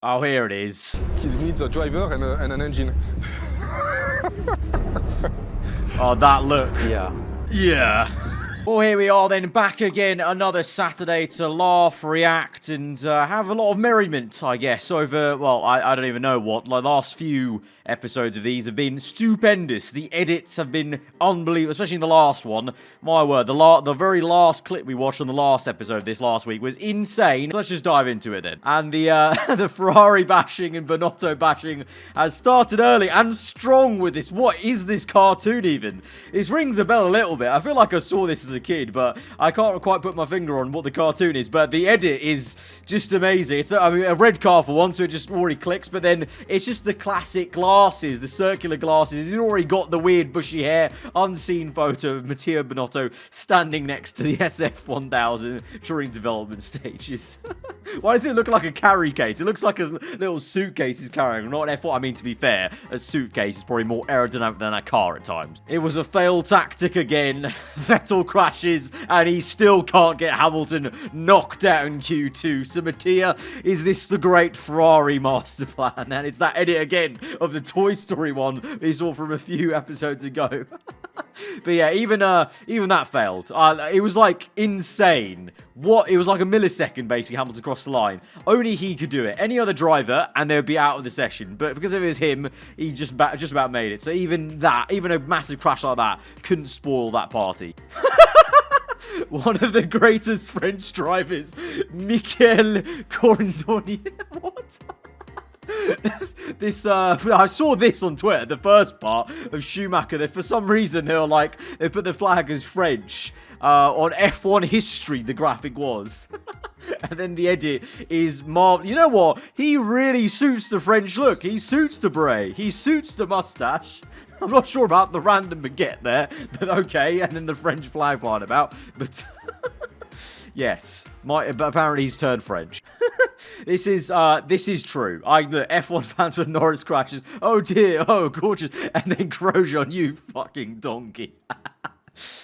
Oh, here it is. It needs a driver and an engine. Oh, that look. Yeah. Yeah. Well, here we are then, back again, another Saturday to laugh, react, and have a lot of merriment, I guess, over, well, I don't even know what. The last few episodes of these have been stupendous. The edits have been unbelievable, especially the last one. My word, the very last clip we watched on the last episode of this last week was insane. So let's just dive into it then. And the the Ferrari bashing and Binotto bashing has started early and strong with this. What is this cartoon even? This rings a bell a little bit. I feel like I saw this as a kid, but I can't quite put my finger on what the cartoon is. But the edit is just amazing. It's a red car for one, so it just already clicks. But then it's just the classic glasses, the circular glasses. He's already got the weird bushy hair. Unseen photo of Matteo Binotto standing next to the SF1000 during development stages. Why does it look like a carry case? It looks like a little suitcase he's carrying. Not an F1. I mean, to be fair, a suitcase is probably more aerodynamic than a car at times. It was a failed tactic again. Vettel crashes, and he still can't get Hamilton knocked out in Q2. So, Mattia, is this the great Ferrari master plan? And it's that edit again of the Toy Story one we saw from a few episodes ago. But yeah, even that failed. It was like insane. It was like a millisecond basically. Hamilton crossed the line. Only he could do it. Any other driver, and they would be out of the session. But because it was him, he just about made it. So even a massive crash like that couldn't spoil that party. One of the greatest French drivers, Michael Corndoni. What? I saw this on Twitter, the first part of Schumacher. For some reason, they put the flag as French. On F1 history, the graphic was. And then the edit is You know what? He really suits the French look. He suits the beret. He suits the mustache. I'm not sure about the random baguette there, but okay. And then the French flag flying about. But yes, but apparently he's turned French. This is true. Look, F1 fans with Norris crashes. Oh dear, oh gorgeous. And then Grosjean, you fucking donkey.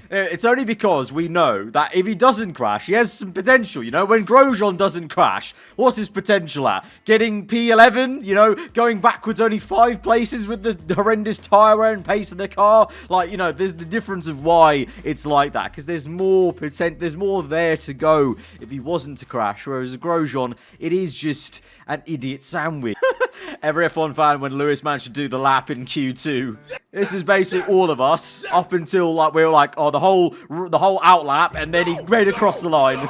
It's only because we know that if he doesn't crash, he has some potential, you know? When Grosjean doesn't crash, what's his potential at? Getting P11, you know? Going backwards only 5 places with the horrendous tyre wear and pace of the car? Like, you know, there's the difference of why it's like that. Because there's more there to go if he wasn't to crash. Whereas Grosjean, it is just an idiot sandwich. Every F1 fan when Lewis managed to do the lap in Q2. This is basically all of us up until like we were like, oh, the whole outlap, and then he made it across the line.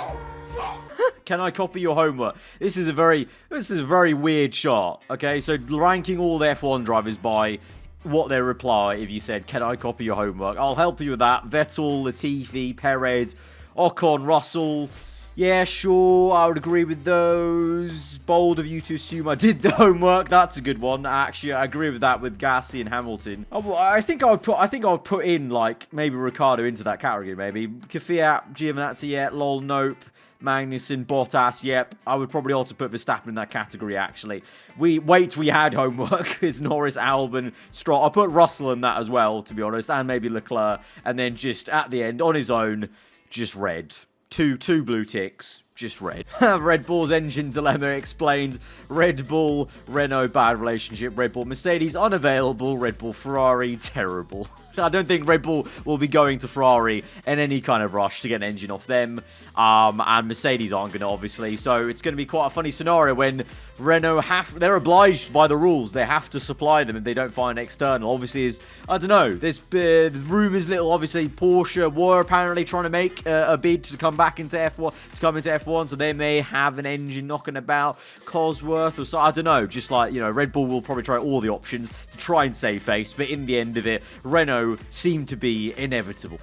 Can I copy your homework? This is a very weird shot. Okay, so ranking all the F1 drivers by what they reply if you said, "Can I copy your homework?" I'll help you with that. Vettel, Latifi, Perez, Ocon, Russell. Yeah, sure, I would agree with those. Bold of you to assume I did the homework. That's a good one. Actually, I agree with that with Gasly and Hamilton. I think I would put in like maybe Ricciardo into that category. Maybe Kvyat, Giovinazzi, yeah, Lol, nope. Magnussen, Bottas, yep. I would probably also put Verstappen in that category, actually. We had homework. It's Norris, Albon, Stroll. I'll put Russell in that as well, to be honest, and maybe Leclerc. And then just at the end, on his own, just red. Two blue ticks, just red. Red Bull's engine dilemma explained. Red Bull, Renault, bad relationship. Red Bull, Mercedes, unavailable. Red Bull, Ferrari, terrible. I don't think Red Bull will be going to Ferrari in any kind of rush to get an engine off them. And Mercedes aren't going to, obviously. So it's going to be quite a funny scenario when Renault they're obliged by the rules. They have to supply them if they don't find external. Obviously, I don't know. There's rumours, obviously, Porsche were apparently trying to make a bid to come back into F1, so they may have an engine knocking about. Cosworth or so, I don't know. Just like, you know, Red Bull will probably try all the options to try and save face. But in the end of it, Renault seemed to be inevitable.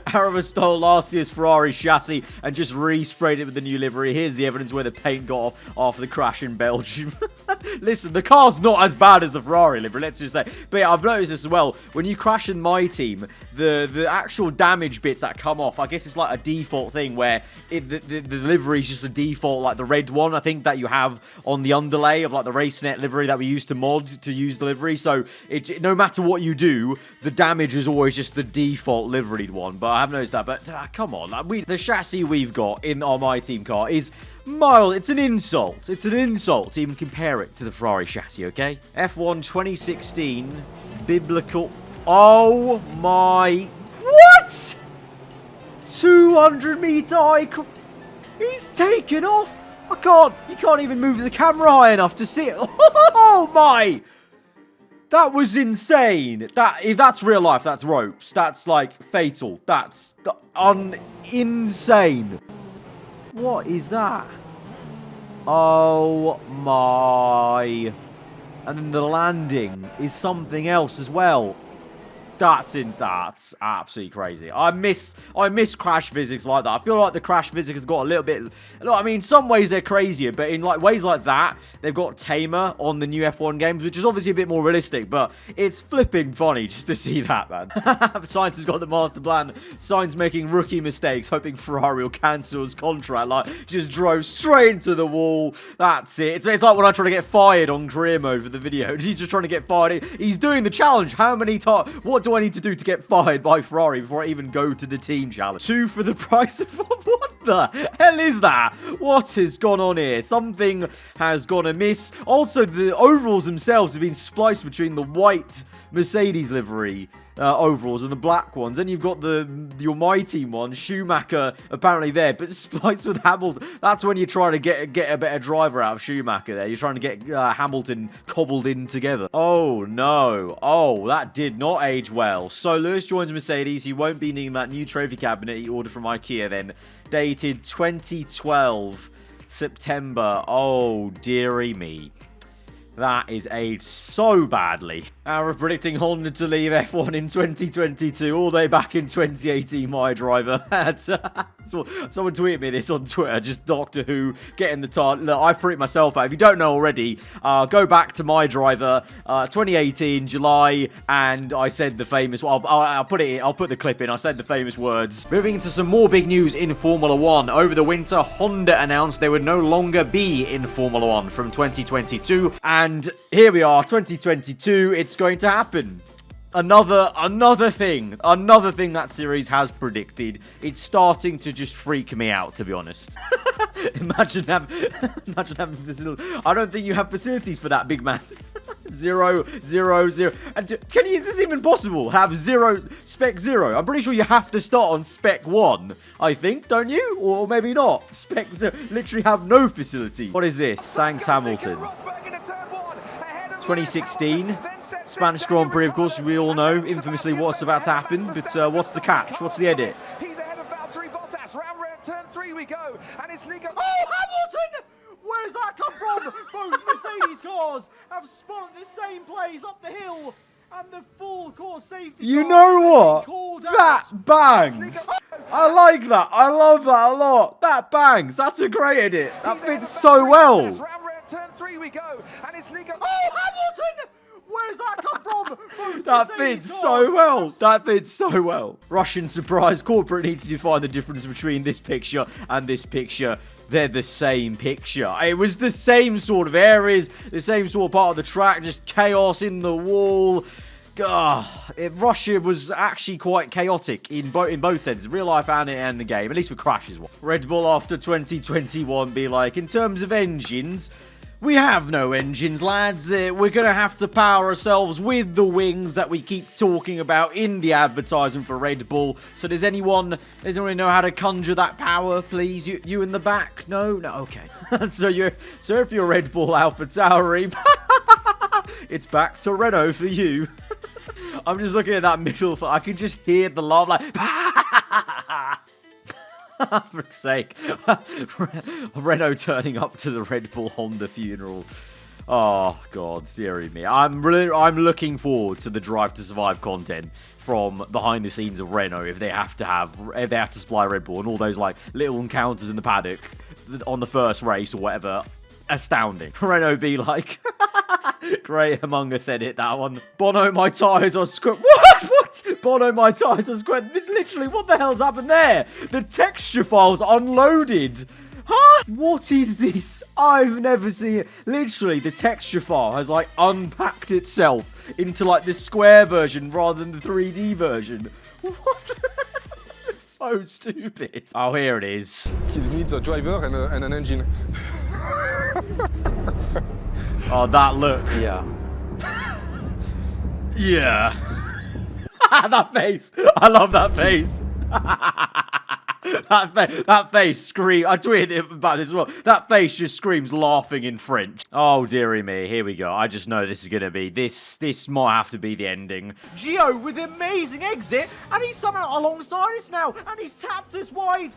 Aarava stole last year's Ferrari chassis and just re-sprayed it with the new livery. Here's the evidence where the paint got off after the crash in Belgium. Listen, the car's not as bad as the Ferrari livery, let's just say. But yeah, I've noticed this as well. When you crash in my team, the actual damage bits that come off, I guess it's like a default thing where the livery is just a default, like the red one, I think, that you have on the underlay of like the RaceNet livery that we used to mod to use the livery. So no matter what you do, the damage is always just the default liveried one. But I have noticed that. But come on, the chassis we've got on my team car is Mild. It's an insult. It's an insult to even compare it to the Ferrari chassis, okay? F1 2016 biblical. Oh my. What? 200-meter high. He's taken off. You can't even move the camera high enough to see it. Oh my. That was insane. If that's real life, that's ropes. That's like fatal. That's insane. What is that? Oh my. And then the landing is something else as well. That's absolutely crazy. I miss crash physics like that. I feel like the crash physics has got a little bit. I mean, in some ways they're crazier, but in like ways like that, they've got tamer on the new F1 games, which is obviously a bit more realistic. But it's flipping funny just to see that, man. Sainz has got the master plan. Sainz making rookie mistakes, hoping Ferrari will cancel his contract. Like, just drove straight into the wall. That's it. It's like when I try to get fired on career mode for the video. He's just trying to get fired. He's doing the challenge. How many times? What do I need to do to get fired by Ferrari before I even go to the team challenge? 2 for the price of what the hell is that? What has gone on here? Something has gone amiss. Also, the overalls themselves have been spliced between the white Mercedes livery overalls and the black ones. Then you've got your my team one, Schumacher, apparently there, but spliced with Hamilton. That's when you're trying to get a better driver out of Schumacher there. You're trying to get Hamilton cobbled in together. Oh, no. Oh, that did not age well. So Lewis joins Mercedes. He won't be needing that new trophy cabinet he ordered from IKEA then. Dated 2012 September. Oh, dearie me. That is aged so badly. Aarava predicting Honda to leave F1 in 2022, all the way back in 2018, my driver. Someone tweeted me this on Twitter, just Doctor Who getting the title. Look, I freaked myself out. If you don't know already, go back to my driver, 2018, July, and I said the famous, I'll put the clip in, I said the famous words. Moving into some more big news in Formula 1. Over the winter, Honda announced they would no longer be in Formula 1 from 2022, and here we are, 2022, it's going to happen. Another thing that series has predicted. It's starting to just freak me out, to be honest. imagine having facilities. I don't think you have facilities for that, big man. 0, 0, 0. And is this even possible? Have spec 0? I'm pretty sure you have to start on spec 1, I think, don't you? Or maybe not. Spec 0. Literally have no facility. What is this? Thanks, Hamilton. 2016 Spanish Grand Prix, of course, we all know infamously what's about to happen, but what's the catch? What's the edit? He's ahead of Valtteri Bottas. Round turn 3 we go, and it's Nico. Oh, Hamilton! Where's that come from? Both Mercedes cars have spun at the same place up the hill, and the full course safety. You know what? That bangs. I like that. I love that a lot. That bangs. That's a great edit. That fits so well. Turn 3 we go, and it's Nico. Oh, Hamilton! Where does that come from? That fits so well. That fits so well. Russian surprise. Corporate needs to define the difference between this picture and this picture. They're the same picture. It was the same sort of areas, the same sort of part of the track, just chaos in the wall. Russia was actually quite chaotic in both senses, real life and the game, at least with crashes. Red Bull after 2021 be like, in terms of engines, we have no engines, lads. We're going to have to power ourselves with the wings that we keep talking about in the advertisement for Red Bull. So does anyone know how to conjure that power, please? You in the back? No? No, okay. So if you're Red Bull AlphaTauri, it's back to Renault for you. I'm just looking at that middle. I can just hear the laugh like... For fuck's sake. Renault turning up to the Red Bull Honda funeral. Oh, God, dearie me. I'm looking forward to the Drive to Survive content from behind the scenes of Renault if they have to supply Red Bull and all those like little encounters in the paddock on the first race or whatever. Astounding. Renault be like... Great Among Us edit, that one. Bono, my tyres are squat. What? Bono, my tyres are squat. This literally, what the hell's happened there? The texture files unloaded. Huh? What is this? I've never seen it. Literally, the texture file has like unpacked itself into like the square version rather than the 3D version. What? so stupid. Oh, here it is. He needs a driver and an engine. Oh, that look. Yeah. Yeah. That face. I love that face. That face scream. I tweeted about this as well. That face just screams laughing in French. Oh, dearie me. Here we go. I just know this is going to be... This might have to be the ending. Gio with an amazing exit, and he's somehow alongside us now, and he's tapped us wide.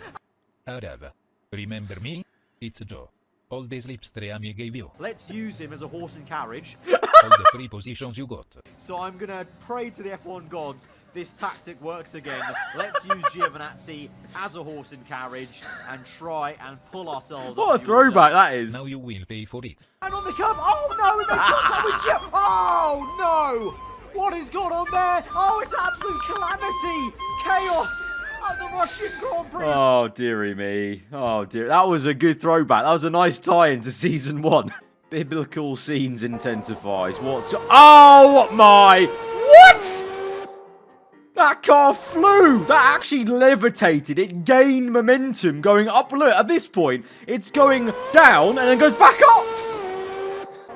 Aarava. Remember me? It's Joe. All the slipstream I gave you. Let's use him as a horse and carriage. All the free positions you got. So I'm going to pray to the F1 gods this tactic works again. Let's use Giovinazzi as a horse and carriage and try and pull ourselves What up a the order. throwback that is. Now you will pay for it. And on the curb, oh no, we made contact with Gio. Oh no! What is going on there? Oh, it's absolute calamity! Chaos at the Russian Grand Prix. Oh, dearie me. Oh, dear. That was a good throwback. That was a nice tie-in to Season 1. Biblical scenes intensifies. What's... Oh, my... What? That car flew! That actually levitated. It gained momentum going up. Look, at this point, it's going down and then goes back up!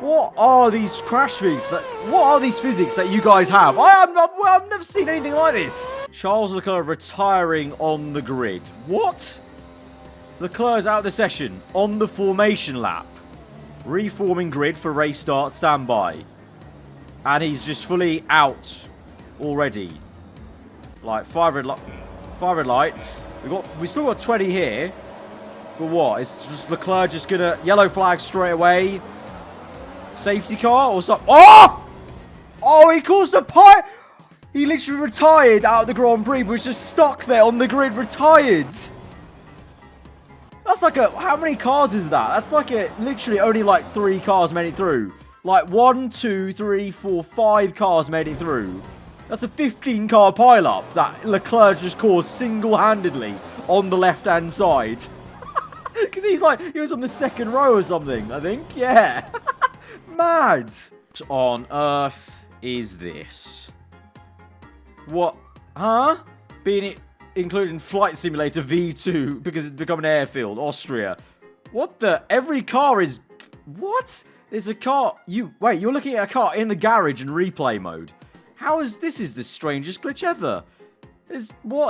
What are these crash physics what are these physics that you guys have? I've never seen anything like this. Charles Leclerc retiring on the grid. What? Leclerc's out of the session on the formation lap. Reforming grid for race start standby. And he's just fully out already. Like 5 red lights. We still got 20 here. But what? Is just Leclerc just gonna yellow flag straight away? Safety car or something? Oh! Oh, he caused a pie. He literally retired out of the Grand Prix, but was just stuck there on the grid, retired. That's like how many cars is that? That's like literally only like 3 cars made it through. Like 1, 2, 3, 4, 5 cars made it through. That's a 15-car pileup that Leclerc just caused single-handedly on the left-hand side. Because he was on the second row or something, I think. Yeah. Mad. What on earth is this? What? Huh? Being included in Flight Simulator V2 because it's become an airfield, Austria. What the? Every car is... What? There's a car... Wait, you're looking at a car in the garage in replay mode. How is... This is the strangest glitch ever.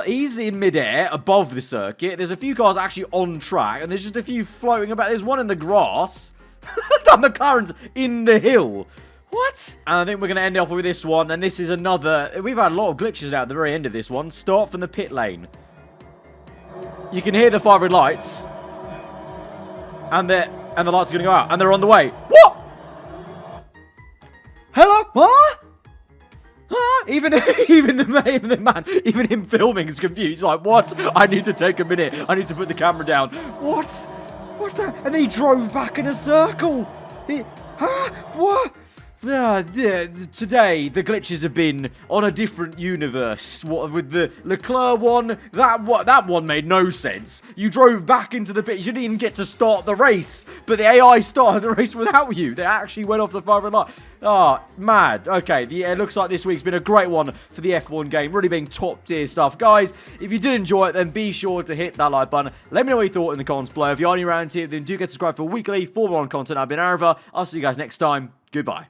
He's in midair above the circuit. There's a few cars actually on track, and there's just a few floating about. There's one in the grass. That McLaren's in the hill. What? And I think we're going to end off with this one, and this is another... We've had a lot of glitches now at the very end of this one. Start from the pit lane. You can hear the 5 red lights. And the lights are going to go out, and they're on the way. What? Hello? What? Huh? Even him filming is confused. He's like, what? I need to take a minute. I need to put the camera down. What? What the? And he drove back in a circle. Huh? What? Today, the glitches have been on a different universe. What with the Leclerc one? That one made no sense. You drove back into the pit. You didn't even get to start the race, but the AI started the race without you. They actually went off the 5 red light. Oh, mad. Okay, it looks like this week's been a great one for the F1 game. Really being top tier stuff. Guys, if you did enjoy it, then be sure to hit that like button. Let me know what you thought in the comments below. If you are new around here, then do get subscribed for weekly Formula 1 content. I've been aarava. I'll see you guys next time. Goodbye.